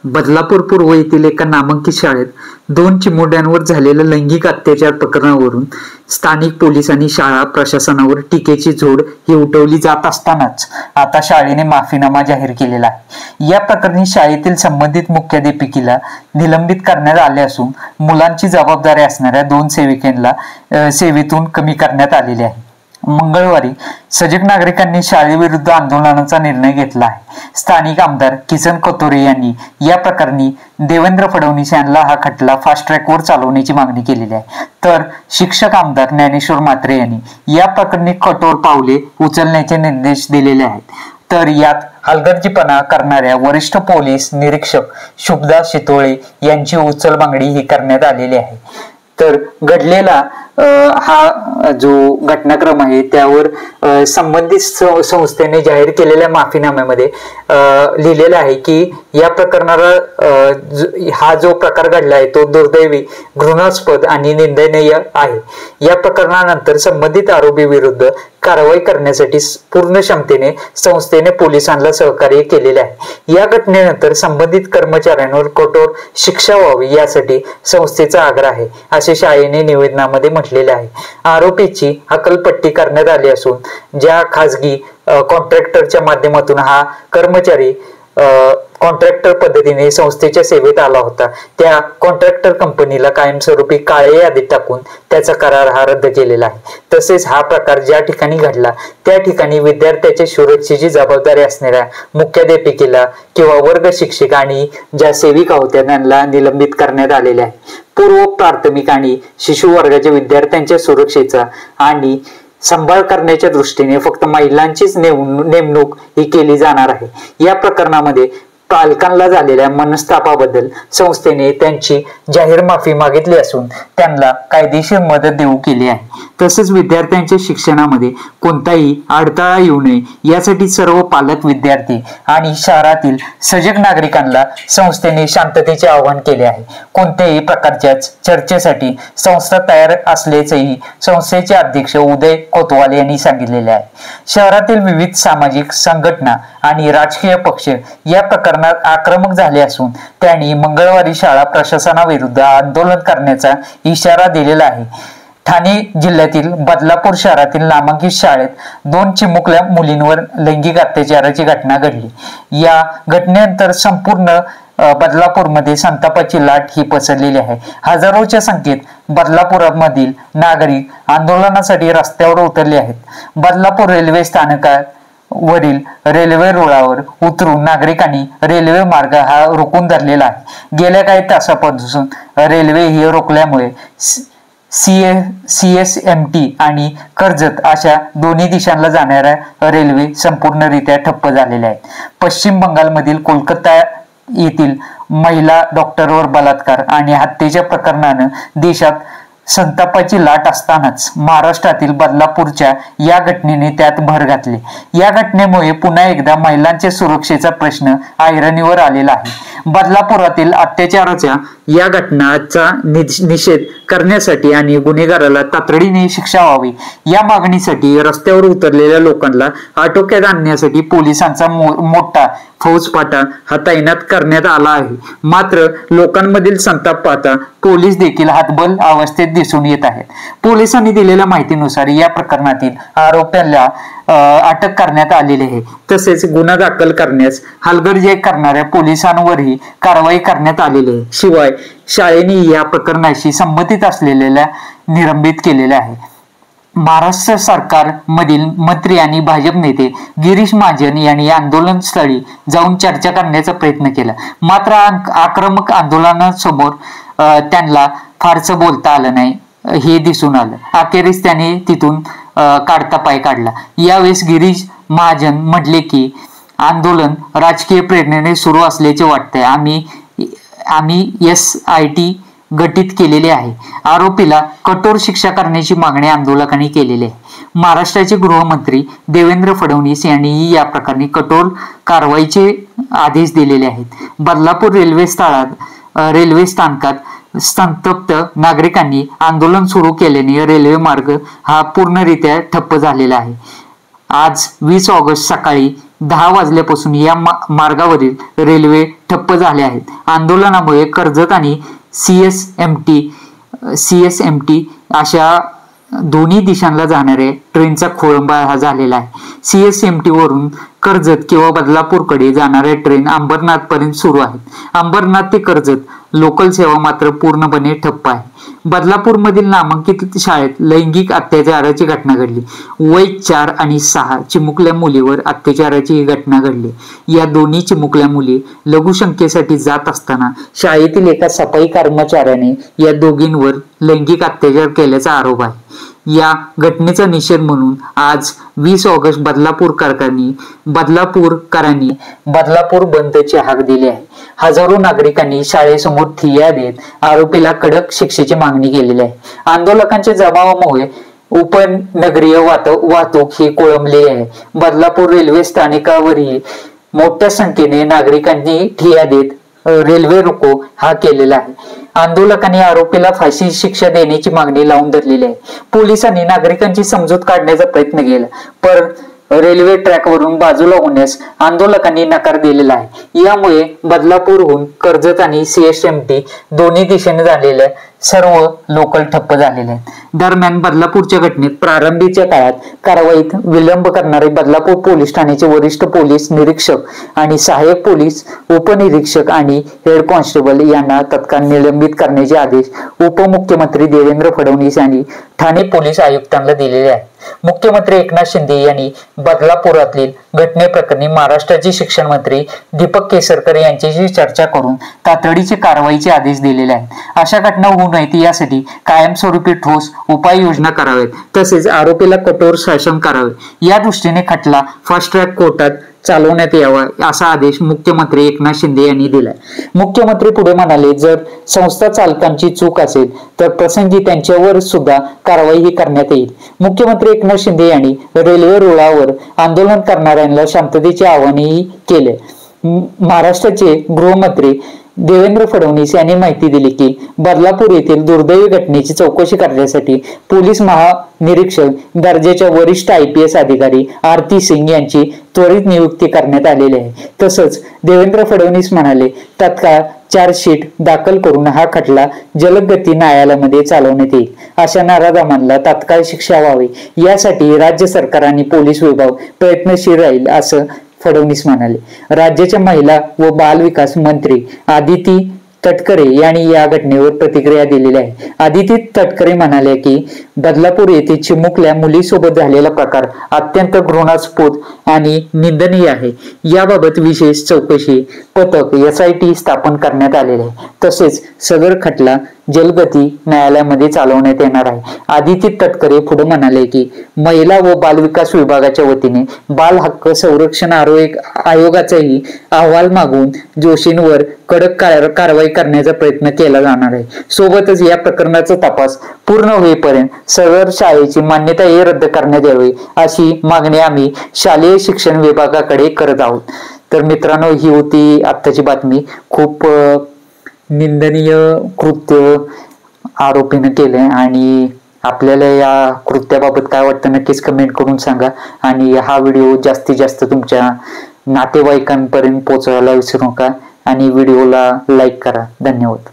बदलापूर पूर्व येथील एका नामांकित शाळेत 2 चिमुरड्यांवर झालेल्या लैंगिक अत्याचार प्रकरणावरून स्थानिक पोलिसांनी शाळा प्रशासनावर टीकेची झोड ही उठवली जात असतानाच आता शाळेने माफीनामा जाहीर केलेला आहे। या प्रकरणी शाळेतील संबंधित मुख्याध्यापिकेला निलंबित करण्यात आले असून मुलांची जबाबदारी असणाऱ्या 2 सेविकांना सेवेतून कमी करण्यात आलेले आहे। मंगळवारी सजग नागरिकांनी शाळेविरुद्ध आंदोलनाचा निर्णय घेतला आहे। स्थानिक आमदार किसन कथोरे यांनी या प्रकरणी देवेंद्र फडणवीस यांना हा खटला फास्ट ट्रॅकवर चालवण्याची मागणी केलेली आहे, तर शिक्षक आमदार ज्ञानेश्वर म्हात्रे यांनी या प्रकरणी कठोर पावले उचलण्याचे निर्देश दिलेले आहेत। तर यात हलगर्जीपणा करणाऱ्या वरिष्ठ पोलीस निरीक्षक शुभदा शितोळे यांची उचलबांगडी ही करण्यात आलेली आहे। तर घडलेला हा जो घटनाक्रम आहे त्यावर संबंधित संस्थेने जाहीर केलेल्या माफीनाम्यामध्ये लिहिलेलं आहे की या प्रकरणाला हा जो प्रकार घडला आहे तो दुर्दैवी, घृणास्पद आणि निंदनीय आहे। या प्रकरणानंतर संबंधित आरोपी विरुद्ध कारवाई करण्यासाठी पूर्ण क्षमतेने संस्थेने पोलिसांना सहकार्य केलेले आहे। या घटनेनंतर संबंधित कर्मचाऱ्यांवर कठोर शिक्षा व्हावी यासाठी संस्थेचा आग्रह आहे असे शाळेने निवेदनामध्ये म्हटलेले आहे। आरोपीची हकलपट्टी करण्यात आली असून ज्या खासगी कॉन्ट्रॅक्टरच्या माध्यमातून हा कर्मचारी कॉन्ट्रॅक्टर पद्धतीने संस्थेच्या सेवेत आला होता त्या कॉन्ट्रॅक्टर कंपनीला कायमस्वरूपी काळ्या यादीत टाकून त्याचा करार हा रद्द केलेला आहे। तसेच हा प्रकार ज्या ठिकाणी घडला त्या ठिकाणी विद्यार्थ्याच्या सुरक्षेची जबाबदारी असणाऱ्या मुख्याध्यापिकेला किंवा वर्ग शिक्षक आणि ज्या सेविका होत्या त्यांना निलंबित करण्यात आलेले आहे। पूर्व प्राथमिक आणि शिशु वर्गाच्या विद्यार्थ्यांच्या सुरक्षेचा आणि सांभाळ करण्याच्या दृष्टीने फक्त महिलांचीच नेमणूक ही केली जाणार आहे। या प्रकरणामध्ये पालकांना झालेल्या मनस्तापाबद्दल संस्थेने त्यांची जाहीर माफी मागितली असून त्यांना कायदेशीर मदत देऊ केली आहे। तसेच विद्यार्थ्यांच्या शिक्षणामध्ये कोणताही अडथळा येऊ नये यासाठी सर्व पालक, विद्यार्थी आणि शहरातील सजग नागरिकांना संस्थेने शांततेचे आवाहन केले आहे। कोणत्याही प्रकारच्या चर्चेसाठी संस्था तयार असल्याचेही संस्थेचे अध्यक्ष उदय कोतवाल यांनी सांगितलेले आहे। शहरातील विविध सामाजिक संघटना आणि राजकीय पक्ष या प्रकरणात आक्रमक झाले असून त्यांनी मंगळवारी शाळा प्रशासनाविरुद्ध आंदोलन करण्याचा इशारा दिलेला आहे। ठाणे जिल्ह्यातील बदलापूर शहरातील नामांकित शाळेत 2 चिमुकल्या मुलींवर लैंगिक अत्याचाराची घटना घडली। या घटनेनंतर संपूर्ण बदलापूरमध्ये संतापाची लाट ही पसरलेली आहे। हजारोच्या संख्येत बदलापूरमधील नागरिक आंदोलनासाठी रस्त्यावर उतरले आहेत। बदलापूर रेल्वे स्थानकात वरील रेल्वे रुळावर उतरून नागरिकांनी रेल्वे मार्ग हा रोखून धरलेला आहे। गेल्या काही तासापासून रेल्वे ही रोखल्यामुळे CSMT आणि कर्जत अशा दोन्ही दिशांना जाणाऱ्या रेल्वे संपूर्णरित्या ठप्प झालेल्या आहेत। पश्चिम बंगालमधील कोलकाता येथील महिला डॉक्टरवर बलात्कार आणि हत्येच्या प्रकरणानं देशात संतापाची लाट असतानाच महाराष्ट्रातील बदलापूरच्या या घटनेने त्यात भर घातली। या घटनेमुळे पुन्हा एकदा महिलांच्या सुरक्षेचा प्रश्न ऐरणीवर आलेला आहे। बदलापुरातील अत्याचाराच्या या घटनांचा निषेध करण्यासाठी आणि गुन्हेगाराला तातडीने शिक्षा व्हावी या मागणीसाठी रस्त्यावर उतरलेल्या लोकांना आटोक्यात आणण्यासाठी पोलिसांचा मोठा फौजफाटा हा तैनात करण्यात आला आहे। मात्र लोकांमधील संताप पाहता पोलीस देखील हतबल अवस्थेत दिसून येत आहेत। पोलिसांनी दिलेल्या माहितीनुसार या प्रकरणातील आरोपीला अटक करण्यात आलेली आहे। तसेच गुन्हा दाखल करण्यास हलगर्जी करणाऱ्या पोलिसांवरही कारवाई करण्यात आलेली आहे। शिवाय शाळेने या प्रकरणाशी संबंधित असलेल्या निलंबित केलेले आहे। महाराष्ट्र सरकार मधील मंत्री आणि भाजप नेते गिरीश महाजन यांनी आंदोलनस्थळी जाऊन चर्चा करण्याचा प्रयत्न केला, मात्र आक्रमक आंदोलनासमोर त्यांना फारसं बोलता आलं नाही हे दिसून आलं। अखेरीस त्यांनी तिथून काढता पाय काढला। यावेळेस गिरीश महाजन म्हटले की आंदोलन राजकीय प्रेरणेने सुरू असल्याचे वाटते। आम्ही SIT गठीत केलेले आहे। आरोपीला कठोर शिक्षा करण्याची मागणी आंदोलकांनी केलेली आहे। महाराष्ट्राचे गृहमंत्री देवेंद्र फडणवीस यांनीही या प्रकरणी कठोर कारवाईचे आदेश दिलेले आहेत। बदलापूर रेल्वे स्थानकात संतप्त नागरिकांनी आंदोलन सुरू केल्याने रेल्वे मार्ग हा पूर्णरित्या ठप्प झालेला आहे। आज 20 ऑगस्ट सकाळी 10 वाजल्यापासून या मार्गावरील रेल्वे ठप्प झाल्या आहेत. आंदोलनामुळे कर्जत आणि सीएसएमटी अशा दोन्ही दिशांना जाणाऱ्या ट्रेनचा खोळंबा झालेला आहे. सीएसएमटी वरून कर्जत किंवा बदलापूरकडे जाणाऱ्या ट्रेन अंबरनाथ पर्यंत सुरू आहेत. अंबरनाथ ते कर्जत लोकल सेवा मात्र पूर्णपणे ठप्प आहे. बदलापूरमधील नामांकित शाळेत लैंगिक अत्याचाराची घटना घडली. वय 4 आणि 6 चिमुकल्या मुलीवर अत्याचाराची ही घटना घडली. या दोन्ही चिमुकल्या मुली लघुशंकेसाठी जात असताना शाळेतील एका सफाई कर्मचाऱ्याने या दोघींवर लैंगिक अत्याचार केल्याचा आरोप आहे. या घटनेचा निषेध म्हणून आज 20 ऑगस्ट बदलापूरकरांनी बदलापूर बंदची हाक दिली आहे. हजारो नागरिकांनी शाळेसमोर ठिय्या देत आरोपीला कडक शिक्षेची मागणी केलेली आहे. आंदोलकांच्या जमावामुळे उपनगरीय वाहतूक ही कोळंबली आहे. बदलापूर रेल्वे स्थानकावरही मोठ्या संख्येने नागरिकांनी ठिय्या देत रेल्वे रोको हा केलेला आहे. आंदोलकांनी आरोपीला फाशी शिक्षा देण्याची मागणी लावून धरलेली आहे. पोलिसांनी नागरिकांची समजूत काढण्याचा प्रयत्न केला, पण रेल्वे ट्रॅकवरून बाजूला होण्यास आंदोलकांनी नकार दिलेला आहे. यामुळे बदलापूरहून कर्जत आणि सीएसएमटी दोन्ही दिशेने झालेल्या सर्व लोकल ठप्प झालेले आहेत. दरम्यान बदलापूरच्या घटनेत प्रारंभीच्या काळात कारवाईत विलंब करणारे बदलापूर पोलीस ठाण्याचे वरिष्ठ पोलीस निरीक्षक आणि सहाय्यक पोलीस उपनिरीक्षक आणि हेड कॉन्स्टेबल यांना तत्काळ निलंबित करण्याचे आदेश उपमुख्यमंत्री देवेंद्र फडणवीस यांनी ठाणे पोलीस आयुक्तांना दिलेले आहेत. मुख्यमंत्री एकनाथ शिंदे यांनी बदलापुरातील घटनेप्रकरणी महाराष्ट्राचे शिक्षण मंत्री दीपक केसरकर यांच्याशी चर्चा करून तातडीचे कारवाईचे आदेश दिलेले आहेत. अशा घटना होऊ नयेत यासाठी कायमस्वरूपी ठोस उपाययोजना कराव्यात, तसेच आरोपीला कठोर शासन करावे या दृष्टीने खटला फास्ट ट्रॅक कोर्टात चालवण्यात यावा असा आदेश मुख्यमंत्री एकनाथ शिंदे यांनी दिलाय. मुख्यमंत्री पुढे म्हणाले, जर संस्था चालकांची चूक असेल तर प्रसंगी त्यांच्यावर सुद्धा कारवाई करण्यात येईल. मुख्यमंत्री एकनाथ शिंदे यांनी रेल्वे रुळावर आंदोलन करणाऱ्यांना शांततेचे आवाहनही केले. महाराष्ट्राचे गृहमंत्री देवेंद्र फडणवीस यांनी माहिती दिली की बदलापूर येथील दुर्दैवी घटनेची चौकशी करण्यासाठी पोलीस महानिरीक्षक दर्जाच्या वरिष्ठ IPS अधिकारी आरती सिंग यांची त्वरित नियुक्ती करण्यात आलेली आहे. तसंच देवेंद्र फडणवीस म्हणाले, तत्काळ चार्जशीट दाखल करून हा खटला जलदगती न्यायालयामध्ये चालवण्यात येईल. अशा नराधमांना तत्काळ शिक्षा व्हावी यासाठी राज्य सरकार आणि पोलीस विभाग प्रयत्नशील राहील असं फडणवीस म्हणाले. राज्याच्या महिला व बाल विकास मंत्री आदिती तटकरे यांनी या घटनेवर प्रतिक्रिया दिलेली आहे. आदिती तटकरे म्हणाले की बदलापूर येथे चिमुकल्या मुलीसोबत झालेला प्रकार अत्यंत घृणास्पद आणि निंदनीय आहे. याबाबत विशेष चौकशी पथक SIT स्थापन करण्यात आलेले आहे. तसेच सदर खटला जलगती न्यायालयामध्ये चालवण्यात येणार आहे. आदिती तटकरे पुढे म्हणाले की महिला व बाल विकास विभागाच्या वतीने बाल हक्क संरक्षण आयोगाचाही अहवाल मागून दोषींवर कडक कारवाई करण्याचा प्रयत्न केला जाणार आहे. सोबतच या प्रकरणाचा तपास पूर्ण होईपर्यंत सदर शाळेची मान्यता रद्द करण्यात यावी अशी मागणी आम्ही शालेय शिक्षण विभागाकडे करत आहोत. तर मित्रांनो, ही होती आत्ताची बातमी. खूप निंदनीय कृत्य आरोपीने केले आणि आपल्याला या कृत्याबाबत काय वाटतं नक्कीच कमेंट करून सांगा. आणि हा व्हिडिओ जास्तीत जास्त तुमच्या नातेवाईकांपर्यंत पोहोचवायला विसरू नका आणि व्हिडिओला लाईक करा. धन्यवाद.